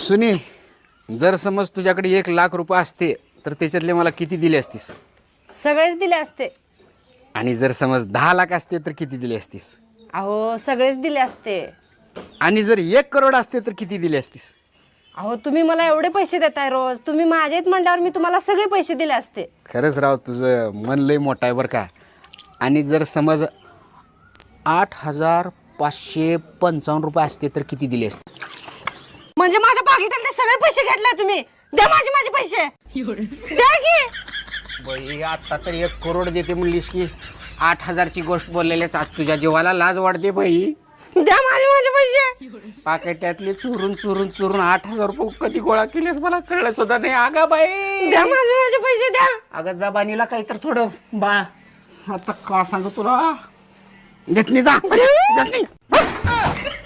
सुनी, जर समज तुझ्याकडे 1,00,000 रुपये असते तर त्याच्यातले मला किती दिले असतीस? सगळेच दिले असते. आणि जर समज 10,00,000 असते तर किती दिले असतीस? अहो सगळेच दिले असते. आणि जर 1,00,00,000 असते तर किती दिले असतीस? अहो तुम्ही मला एवढे पैसे देताय रोज, तुम्ही माझेच म्हणल्यावर मी तुम्हाला सगळे पैसे दिले असते. खरंच राव, तुझं मन लय मोठं आहे बरं का. आणि जर समज 8,555 रुपये असते तर किती दिले असते? म्हणजे माझ्या पाकिटातले सगळे पैसे घेतले तुम्ही. द्या माझे पैसे द्या की. बाई, आता तर 1,00,00,000 देते म्हणलीस की 8,000ची गोष्ट बोललेल्याच आज तुझ्या जीवाला लाज वाटते बाई. द्या माझे पैसे. पाकिटातले चुरून चुरून चुरून 8,000 रुपये कधी गोळा केलेस मला कळलं सुद्धा नाही. अगं बाई, द्या माझे पैसे द्या. अगं जबानीला काही तर थोडं बा. आता का सांगू तुला, देत नाही जा, देत नाही.